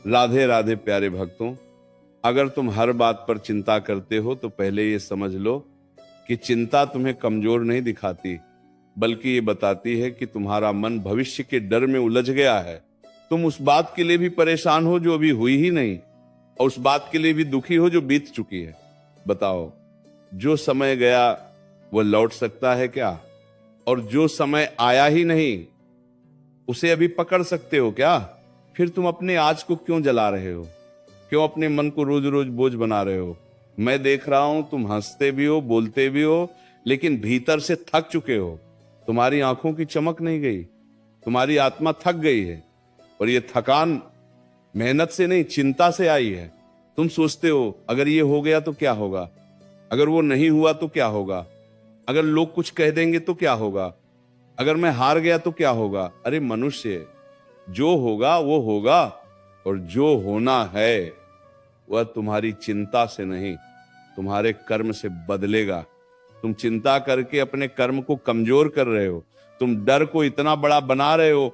राधे राधे प्यारे भक्तों, अगर तुम हर बात पर चिंता करते हो तो पहले ये समझ लो कि चिंता तुम्हें कमजोर नहीं दिखाती, बल्कि ये बताती है कि तुम्हारा मन भविष्य के डर में उलझ गया है। तुम उस बात के लिए भी परेशान हो जो अभी हुई ही नहीं, और उस बात के लिए भी दुखी हो जो बीत चुकी है। बताओ, जो समय गया वो लौट सकता है क्या? और जो समय आया ही नहीं उसे अभी पकड़ सकते हो क्या? फिर तुम अपने आज को क्यों जला रहे हो? क्यों अपने मन को रोज रोज बोझ बना रहे हो? मैं देख रहा हूं तुम हंसते भी हो, बोलते भी हो, लेकिन भीतर से थक चुके हो। तुम्हारी आंखों की चमक नहीं गई, तुम्हारी आत्मा थक गई है। और ये थकान मेहनत से नहीं, चिंता से आई है। तुम सोचते हो अगर ये हो गया तो क्या होगा, अगर वो नहीं हुआ तो क्या होगा, अगर लोग कुछ कह देंगे तो क्या होगा, अगर मैं हार गया तो क्या होगा। अरे मनुष्य, जो होगा वो होगा, और जो होना है वह तुम्हारी चिंता से नहीं, तुम्हारे कर्म से बदलेगा। तुम चिंता करके अपने कर्म को कमजोर कर रहे हो। तुम डर को इतना बड़ा बना रहे हो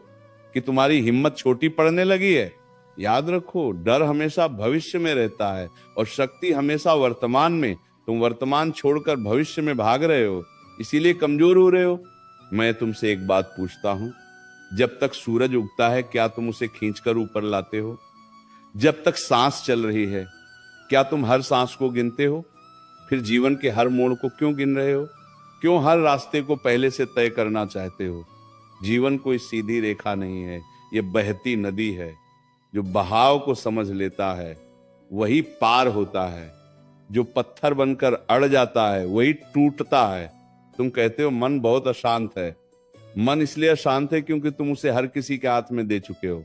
कि तुम्हारी हिम्मत छोटी पड़ने लगी है। याद रखो, डर हमेशा भविष्य में रहता है और शक्ति हमेशा वर्तमान में। तुम वर्तमान छोड़कर भविष्य में भाग रहे हो, इसीलिए कमजोर हो रहे हो। मैं तुमसे एक बात पूछता हूं, जब तक सूरज उगता है क्या तुम उसे खींचकर ऊपर लाते हो? जब तक सांस चल रही है क्या तुम हर सांस को गिनते हो? फिर जीवन के हर मोड़ को क्यों गिन रहे हो? क्यों हर रास्ते को पहले से तय करना चाहते हो? जीवन कोई सीधी रेखा नहीं है, ये बहती नदी है। जो बहाव को समझ लेता है वही पार होता है। जो पत्थर बनकर अड़ जाता है वही टूटता है। तुम कहते हो मन बहुत अशांत है। मन इसलिए अशांत है क्योंकि तुम उसे हर किसी के हाथ में दे चुके हो।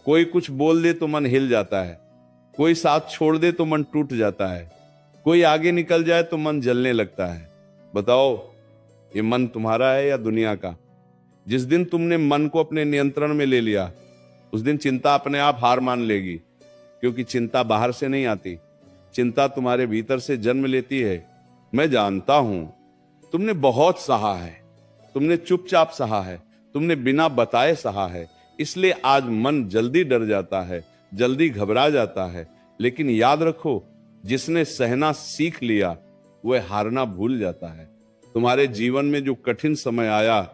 कोई कुछ बोल दे तो मन हिल जाता है, कोई साथ छोड़ दे तो मन टूट जाता है, कोई आगे निकल जाए तो मन जलने लगता है। बताओ, ये मन तुम्हारा है या दुनिया का? जिस दिन तुमने मन को अपने नियंत्रण में ले लिया उस दिन चिंता अपने आप हार मान लेगी, क्योंकि चिंता बाहर से नहीं आती, चिंता तुम्हारे भीतर से जन्म लेती है। मैं जानता हूं तुमने बहुत सहा है, तुमने चुपचाप सहा है, तुमने बिना बताए सहा है, इसलिए आज मन जल्दी डर जाता है, जल्दी घबरा जाता है। लेकिन याद रखो, जिसने सहना सीख लिया वह हारना भूल जाता है। तुम्हारे जीवन में जो कठिन समय आया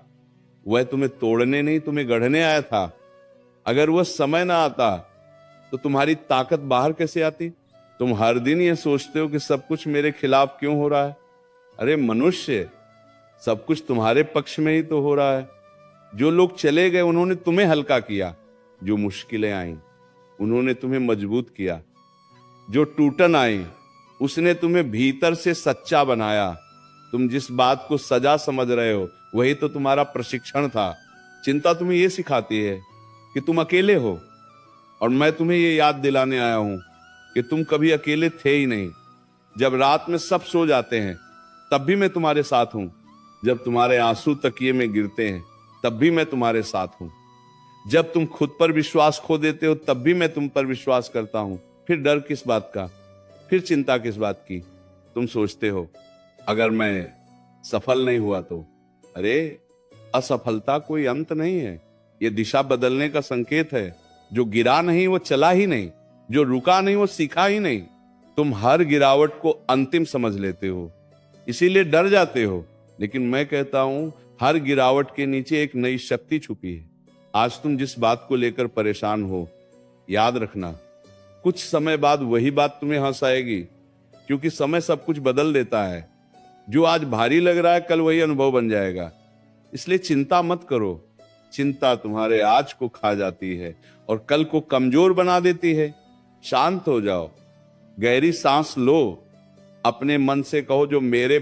वह तुम्हें तोड़ने नहीं, तुम्हें गढ़ने आया था। अगर वह समय ना आता तो तुम्हारी ताकत बाहर कैसे आती? तुम हर दिन ये सोचते हो कि सब कुछ मेरे खिलाफ क्यों हो रहा है। अरे मनुष्य, सब कुछ तुम्हारे पक्ष में ही तो हो रहा है। जो लोग चले गए उन्होंने तुम्हें हल्का किया, जो मुश्किलें आई उन्होंने तुम्हें मजबूत किया, जो टूटन आई उसने तुम्हें भीतर से सच्चा बनाया। तुम जिस बात को सजा समझ रहे हो वही तो तुम्हारा प्रशिक्षण था। चिंता तुम्हें यह सिखाती है कि तुम अकेले हो, और मैं तुम्हें यह याद दिलाने आया हूं कि तुम कभी अकेले थे ही नहीं। जब रात में सब सो जाते हैं तब भी मैं तुम्हारे साथ हूं, जब तुम्हारे आंसू तकिए में गिरते हैं तब भी मैं तुम्हारे साथ हूं, जब तुम खुद पर विश्वास खो देते हो तब भी मैं तुम पर विश्वास करता हूं। फिर डर किस बात का, फिर चिंता किस बात की? तुम सोचते हो अगर मैं सफल नहीं हुआ तो? अरे असफलता कोई अंत नहीं है, यह दिशा बदलने का संकेत है। जो गिरा नहीं वो चला ही नहीं, जो रुका नहीं वो सीखा ही नहीं। तुम हर गिरावट को अंतिम समझ लेते हो, इसीलिए डर जाते हो। लेकिन मैं कहता हूं हर गिरावट के नीचे एक नई शक्ति छुपी है। आज तुम जिस बात को लेकर परेशान हो, याद रखना कुछ समय बाद वही बात तुम्हें हंसाएगी, क्योंकि समय सब कुछ बदल देता है। जो आज भारी लग रहा है कल वही अनुभव बन जाएगा। इसलिए चिंता मत करो। चिंता तुम्हारे आज को खा जाती है और कल को कमजोर बना देती है। शांत हो जाओ, गहरी सांस लो, अपने मन से कहो जो मेरे